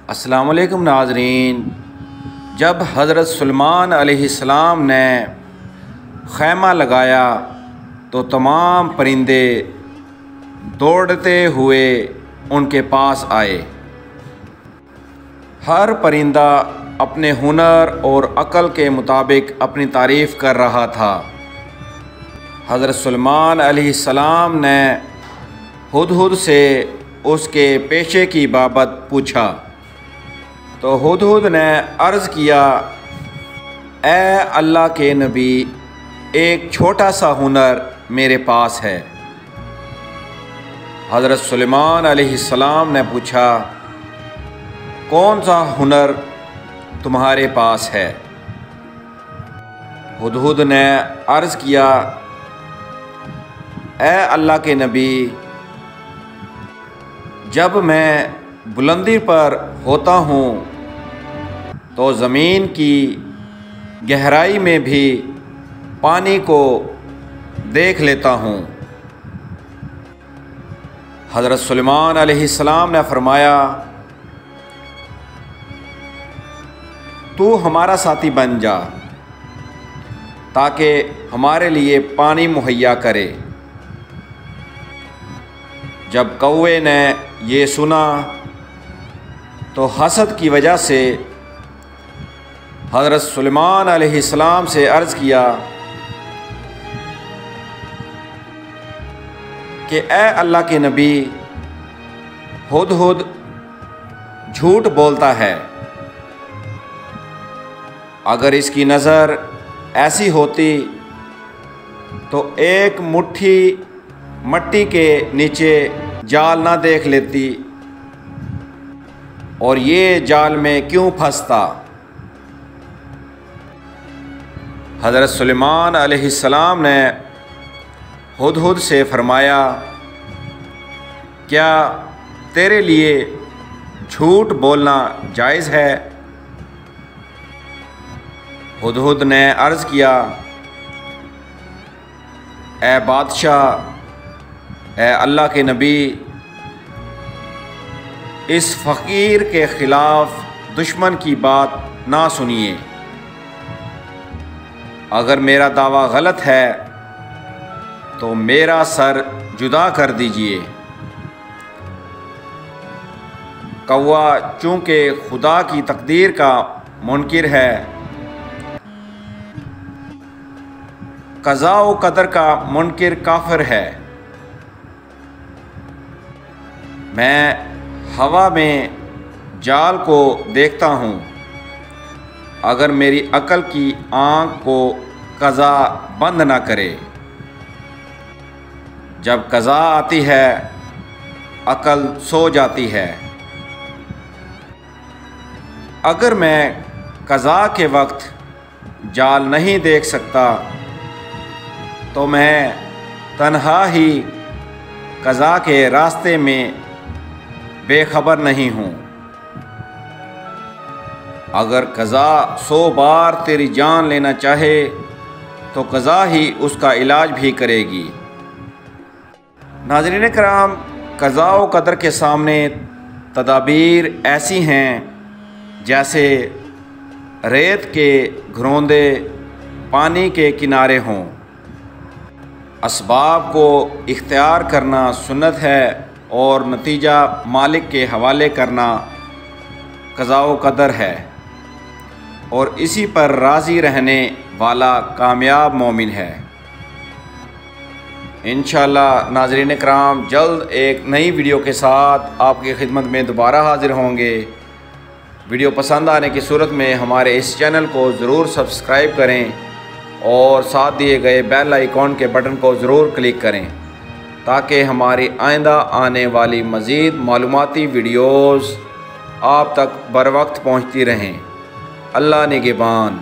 السلام علیکم ناظرین، جب حضرت سلیمان علیہ السلام نے خیمہ لگایا تو تمام پرندے دوڑتے ہوئے ان کے پاس آئے۔ ہر پرندہ اپنے ہنر اور عقل کے مطابق اپنی تعریف کر رہا تھا۔ حضرت سلیمان علیہ السلام نے ہدہد سے اس کے پیشے کی بابت پوچھا تو ہدہد نے عرض کیا، اے اللہ کے نبی، ایک چھوٹا سا ہنر میرے پاس ہے۔ حضرت سلیمان علیہ السلام نے پوچھا، کون سا ہنر تمہارے پاس ہے؟ ہدہد نے عرض کیا، اے اللہ کے نبی، جب میں بلندی پر ہوتا ہوں تو زمین کی گہرائی میں بھی پانی کو دیکھ لیتا ہوں۔ حضرت سلیمان علیہ السلام نے فرمایا، تو ہمارا ساتھی بن جا تاکہ ہمارے لیے پانی مہیا کرے۔ جب کوے نے یہ سنا تو حسد کی وجہ سے حضرت سلیمان علیہ السلام سے عرض کیا کہ اے اللہ کے نبی، ہدہد جھوٹ بولتا ہے۔ اگر اس کی نظر ایسی ہوتی تو ایک مٹھی مٹی کے نیچے جال نہ دیکھ لیتی، اور یہ جال میں کیوں پھنستا؟ حضرت سلیمان علیہ السلام نے ہدہد سے فرمایا، کیا تیرے لیے جھوٹ بولنا جائز ہے؟ ہدہد نے عرض کیا، اے بادشاہ، اے اللہ کے نبی، اس فقیر کے خلاف دشمن کی بات نہ سنیے۔ اگر میرا دعویٰ غلط ہے تو میرا سر جدا کر دیجیے۔ کوا چونکہ خدا کی تقدیر کا منکر ہے، قضاء و قدر کا منکر کافر ہے۔ میں ہوا میں جال کو دیکھتا ہوں، اگر میری عقل کی آنکھ کو قضا بند نہ کرے۔ جب قضا آتی ہے عقل سو جاتی ہے۔ اگر میں قضا کے وقت جال نہیں دیکھ سکتا تو میں تنہا ہی قضا کے راستے میں بے خبر نہیں ہوں۔ اگر قضا 100 بار تیری جان لینا چاہے تو قضا ہی اس کا علاج بھی کرے گی۔ ناظرین کرام، قضاء و قدر کے سامنے تدابیر ایسی ہیں جیسے ریت کے گھروندے پانی کے کنارے ہوں۔ اسباب کو اختیار کرنا سنت ہے اور نتیجہ مالک کے حوالے کرنا قضاء و قدر ہے، اور اسی پر راضی رہنے والا کامیاب مومن ہے۔ انشاءاللہ ناظرین کرام، جلد ایک نئی ویڈیو کے ساتھ آپ کی خدمت میں دوبارہ حاضر ہوں گے۔ ویڈیو پسند آنے کی صورت میں ہمارے اس چینل کو ضرور سبسکرائب کریں اور ساتھ دیے گئے بیل آئیکن کے بٹن کو ضرور کلک کریں تاکہ ہماری آئندہ آنے والی مزید معلوماتی ویڈیوز آپ تک بر وقت پہنچتی رہیں۔ اللہ نگہبان۔